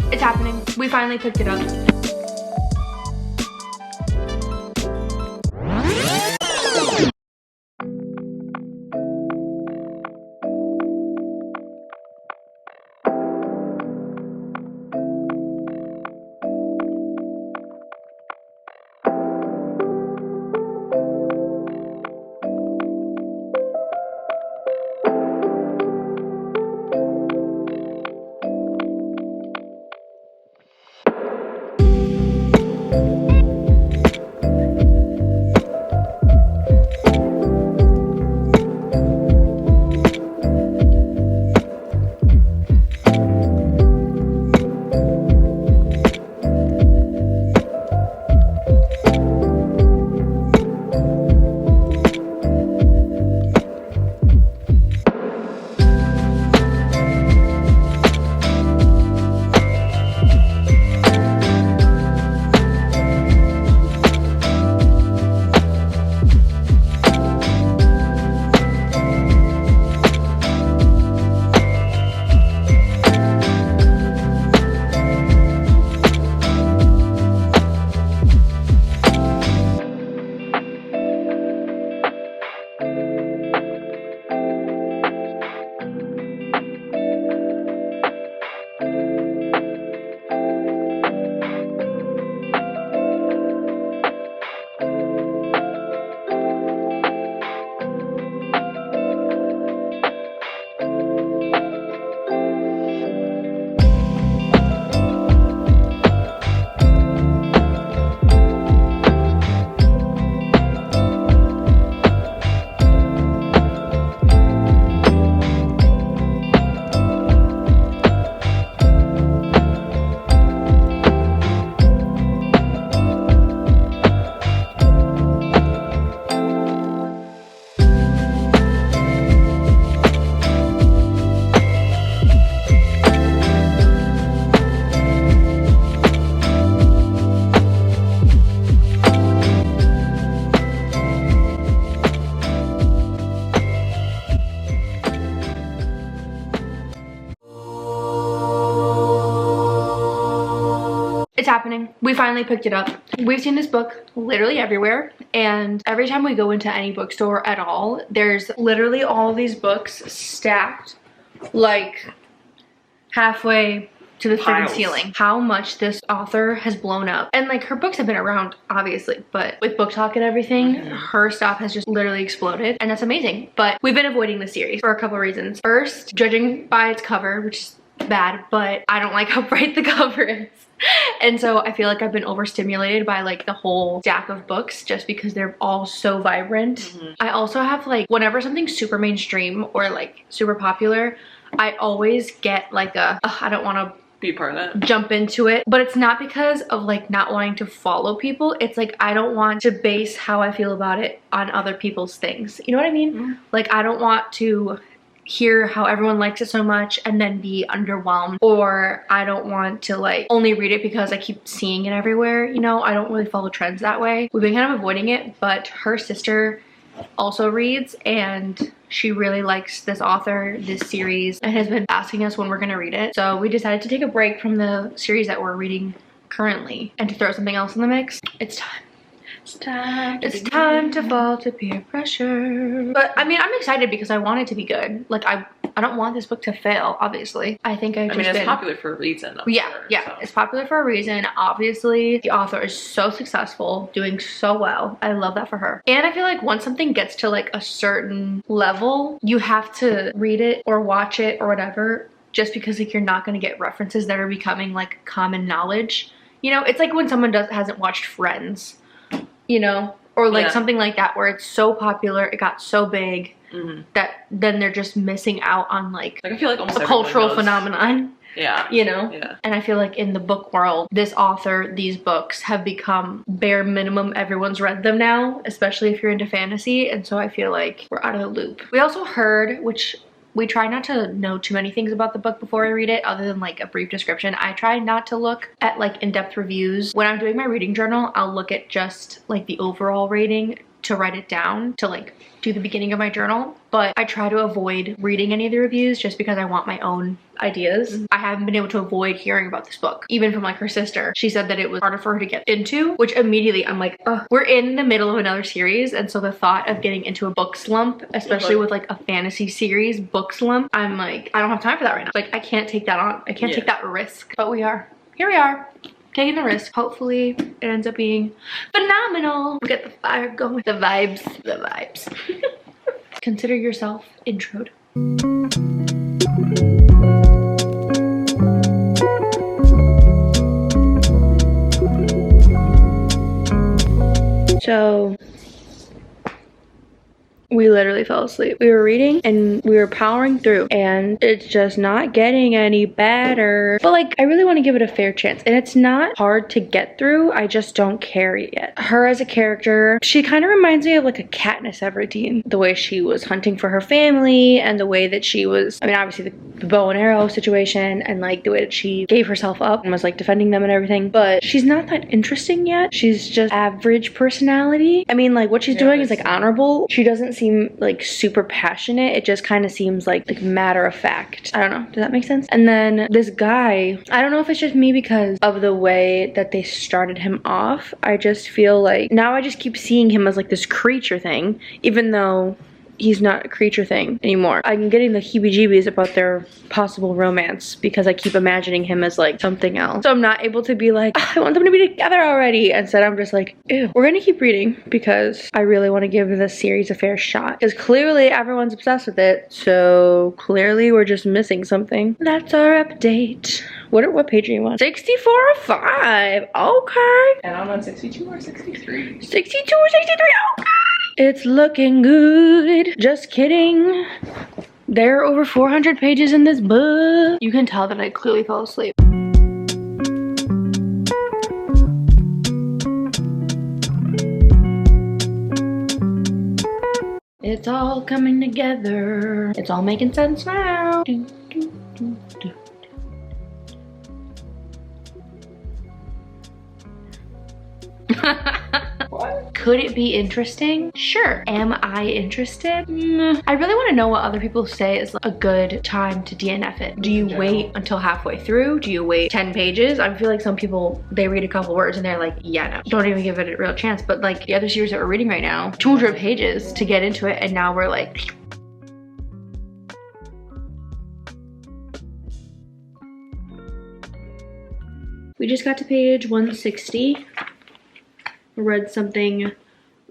It's happening. We finally picked it up. It's happening. We finally picked it up. We've seen this book literally everywhere, and every time we go into any bookstore at all, there's literally all these books stacked like halfway to the freaking ceiling. How much this author has blown up. And like, her books have been around obviously, but with book talk and everything, her stuff has just literally exploded, and that's amazing. But we've been avoiding this series for a couple of reasons. First, judging by its cover, which is bad, but I don't like how bright the cover is. And so I feel like I've been overstimulated by like the whole stack of books just because they're all so vibrant. I also have like, whenever something's super mainstream or like super popular, I always get like a, I don't want to be part of it, jump into it. But it's not because of like not wanting to follow people. It's like, I don't want to base how I feel about it on other people's things. You know what I mean? Like, I don't want to hear how everyone likes it so much and then be underwhelmed, or I don't want to like only read it because I keep seeing it everywhere. You know, I don't really follow trends that way. We've been kind of avoiding it, but her sister also reads and she really likes this author, this series, and has been asking us when we're gonna read it. So we decided to take a break from the series that we're reading currently and to throw something else in the mix. It's time. It's time to fall to peer pressure. But I mean, I'm excited because I want it to be good. Like, I don't want this book to fail, obviously. I think I mean, it's popular for a reason. Yeah, so. It's popular for a reason. Obviously, the author is so successful, doing so well. I love that for her. And I feel like once something gets to like a certain level, you have to read it or watch it or whatever, just because like you're not going to get references that are becoming like common knowledge. You know, it's like when someone hasn't watched Friends, you know, or like something like that, where it's so popular, it got so big that then they're just missing out on like I feel like almost a cultural phenomenon. Yeah. You know? Yeah. And I feel like in the book world, this author, these books have become bare minimum. Everyone's read them now, especially if you're into fantasy. And so I feel like we're out of the loop. We also heard, which we try not to know too many things about the book before I read it, other than like a brief description. I try not to look at like in-depth reviews. When I'm doing my reading journal, I'll look at just like the overall rating to write it down to like do the beginning of my journal, but I try to avoid reading any of the reviews just because I want my own ideas. I haven't been able to avoid hearing about this book, even from like her sister. She said that it was harder for her to get into, which immediately I'm like, ugh. We're in the middle of another series, and so the thought of getting into a book slump, especially with like a fantasy series book slump, I'm like, I don't have time for that right now. Like, I can't take that on. I can't take that risk. But here we are taking the risk. Hopefully it ends up being phenomenal. Get the fire going. The vibes. Consider yourself introed. So we literally fell asleep. We were reading and we were powering through, and it's just not getting any better. But like, I really want to give it a fair chance, and it's not hard to get through. I just don't care yet. Her as a character, she kind of reminds me of like a Katniss Everdeen. The way she was hunting for her family, and the way that she was, I mean, obviously the bow and arrow situation, and like the way that she gave herself up and was like defending them and everything. But she's not that interesting yet. She's just average personality. I mean, like what she's doing is like honorable. She doesn't seem like super passionate. It just kind of seems like matter of fact. I don't know. Does that make sense? And then this guy, I don't know if it's just me because of the way that they started him off. I just feel like now I just keep seeing him as like this creature thing, even though he's not a creature thing anymore. I'm getting the heebie-jeebies about their possible romance because I keep imagining him as like something else. So I'm not able to be like, I want them to be together already. Instead, I'm just like, ew. We're gonna keep reading because I really want to give this series a fair shot. Because clearly everyone's obsessed with it. So clearly we're just missing something. That's our update. What page are you on? 64 or 5. Okay. And I'm on 62 or 63. 62 or 63. Okay. It's looking good. Just kidding. There are over 400 pages in this book. You can tell that I clearly fell asleep. It's all coming together. It's all making sense now. What? Could it be interesting? Sure. Am I interested? I really want to know what other people say is a good time to DNF it. Do you wait until halfway through? Do you wait 10 pages? I feel like some people, they read a couple words and they're like, yeah, no, don't even give it a real chance. But like the other series that we're reading right now, 200 pages to get into it, and now we're like, we just got to page 160. Read something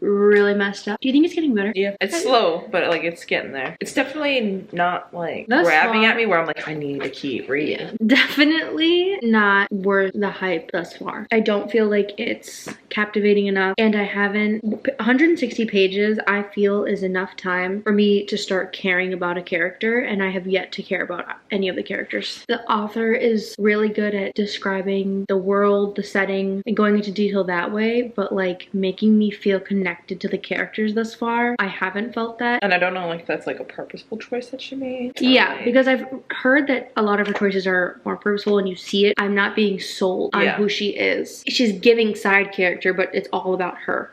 really messed up. Do you think it's getting better? Yeah, it's slow, but like it's getting there. It's definitely not like grabbing at me where I'm like, I need to keep reading. Definitely not worth the hype thus far. I don't feel like it's captivating enough, and I haven't. 160 pages I feel is enough time for me to start caring about a character, and I have yet to care about any of the characters. The author is really good at describing the world, the setting, and going into detail that way, but like making me feel connected to the characters thus far, I haven't felt that. And I don't know like if that's like a purposeful choice that she made. Yeah, like, because I've heard that a lot of her choices are more purposeful and you see it. I'm not being sold on who she is. She's giving side character, but it's all about her.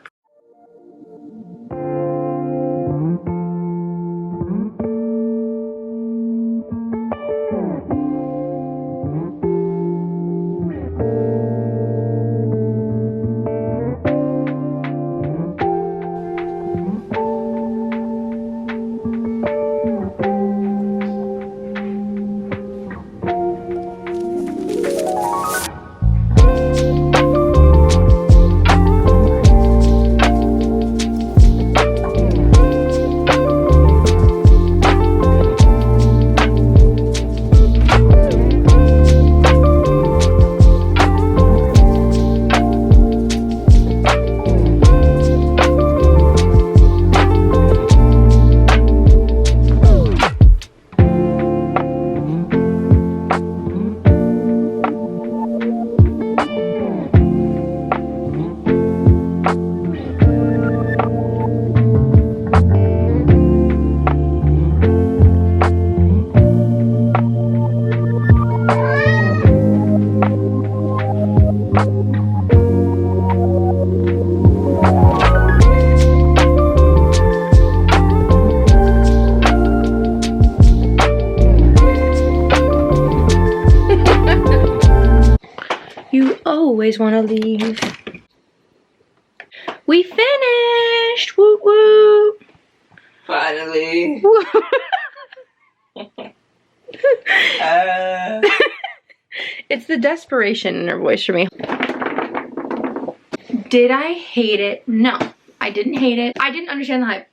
always want to leave. We finished! Woo woo! Finally. It's the desperation in her voice for me. Did I hate it? No, I didn't hate it. I didn't understand the hype.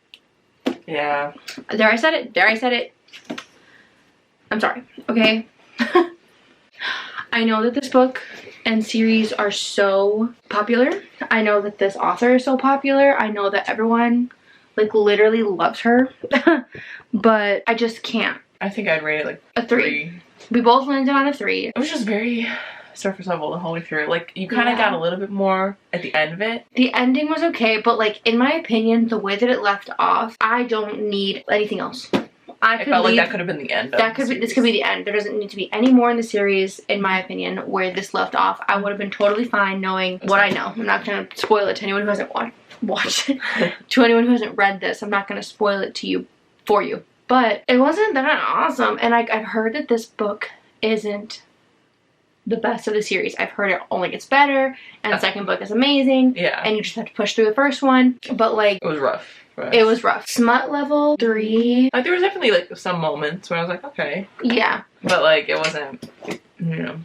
Yeah. There I said it. There I said it. I'm sorry. Okay. I know that this book and series are so popular. I know that this author is so popular. I know that everyone like literally loves her. But I just can't. I think I'd rate it like a 3. We both landed on a 3. It was just very surface level the whole way through. Like, you kind of got a little bit more at the end of it. The ending was okay, but like, in my opinion, the way that it left off, I don't need anything else. I felt like that could have been the end. This could be the end. There doesn't need to be any more in the series, in my opinion, where this left off. I would have been totally fine knowing what I know. I'm not going to spoil it to anyone who hasn't watched it. To anyone who hasn't read this, I'm not going to spoil it to you, for you. But it wasn't that awesome. And I've heard that this book isn't the best of the series. I've heard it only gets better, and the second book is amazing. Yeah. And you just have to push through the first one. But like, it was rough. It was rough. Smut level 3. Like, there was definitely like some moments where I was like, okay. Yeah. But like, it wasn't, you know.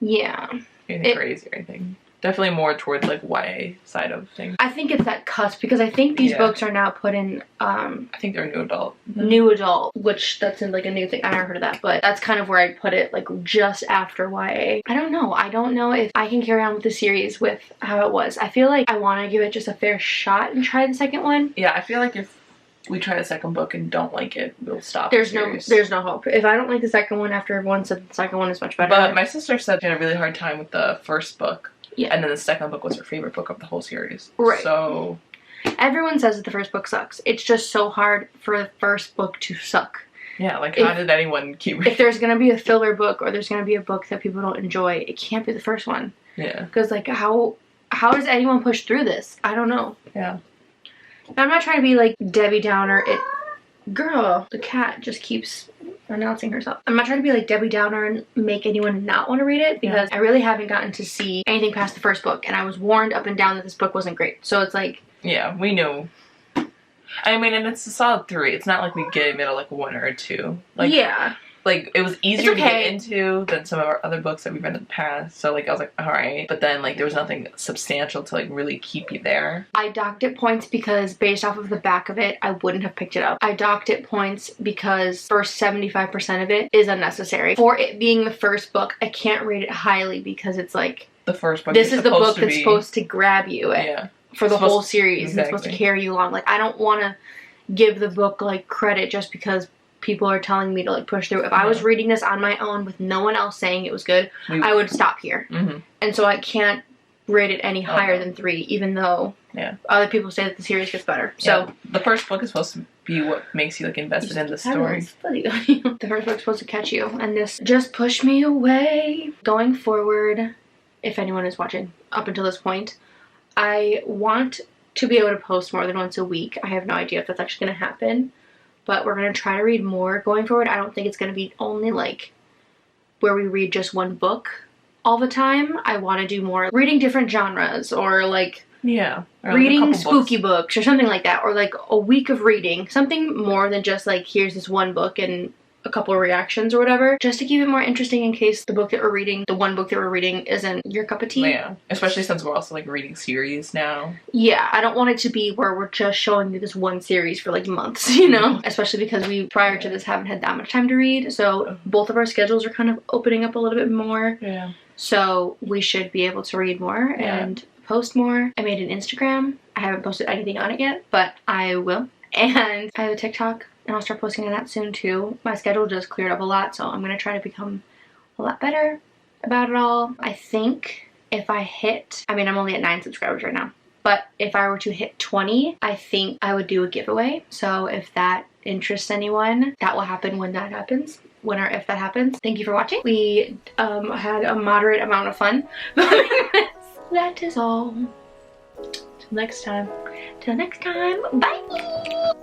Yeah. Anything crazy or anything. Definitely more towards like YA side of things. I think it's that cusp, because I think these books are now put in I think they're new adult. New adult, which that's in like a new thing. I never heard of that, but that's kind of where I'd put it, like just after YA. I don't know. I don't know if I can carry on with the series with how it was. I feel like I want to give it just a fair shot and try the second one. Yeah, I feel like if we try the second book and don't like it, we'll stop. There's no hope. If I don't like the second one after everyone said the second one is much better. But my sister said she had a really hard time with the first book. Yeah. And then the second book was her favorite book of the whole series. Right. So everyone says that the first book sucks. It's just so hard for the first book to suck. Yeah, like how did anyone keep reading? If there's gonna be a filler book, or there's gonna be a book that people don't enjoy, it can't be the first one. Yeah. Because like how does anyone push through this? I don't know. Yeah. And I'm not trying to be like Debbie Downer. Girl, the cat just keeps announcing herself. I'm not trying to be like Debbie Downer and make anyone not want to read it, because I really haven't gotten to see anything past the first book, and I was warned up and down that this book wasn't great. So it's like, yeah, we knew. I mean, and it's a solid 3. It's not like we gave it a like 1 or a 2. Like, yeah. Like, it was easier to get into than some of our other books that we've read in the past. So, like, I was like, alright. But then, like, there was nothing substantial to, like, really keep you there. I docked it points because based off of the back of it, I wouldn't have picked it up. I docked it points because first 75% of it is unnecessary. For it being the first book, I can't rate it highly because it's like, the first book this is the book that's supposed to grab you for the whole series. Exactly. It's supposed to carry you along. Like, I don't want to give the book, like, credit just because people are telling me to like push through. If I was reading this on my own with no one else saying it was good, I would stop here. And so I can't rate it any higher than 3, even though other people say that the series gets better. So the first book is supposed to be what makes you like invested in the story. The first book's supposed to catch you, and this just pushed me away. Going forward, if anyone is watching up until this point, I want to be able to post more than once a week. I have no idea if that's actually going to happen, but we're going to try to read more going forward. I don't think it's going to be only like where we read just one book all the time. I want to do more reading different genres, or like or reading like spooky books or something like that, or like a week of reading something more than just like here's this one book and a couple of reactions or whatever, just to keep it more interesting in case the book that we're reading, the one book that we're reading, isn't your cup of tea. Yeah, especially since we're also like reading series now. Yeah, I don't want it to be where we're just showing you this one series for like months, you know? Especially because we, prior to this, haven't had that much time to read, so both of our schedules are kind of opening up a little bit more. Yeah. So we should be able to read more and post more. I made an Instagram. I haven't posted anything on it yet, but I will. And I have a TikTok, and I'll start posting on that soon too. My schedule just cleared up a lot, so I'm gonna try to become a lot better about it all. I think if I hit, I mean, I'm only at 9 subscribers right now, but if I were to hit 20, I think I would do a giveaway. So if that interests anyone, that will happen when that happens. When or if that happens. Thank you for watching. We had a moderate amount of fun. That is all. Till next time. Bye.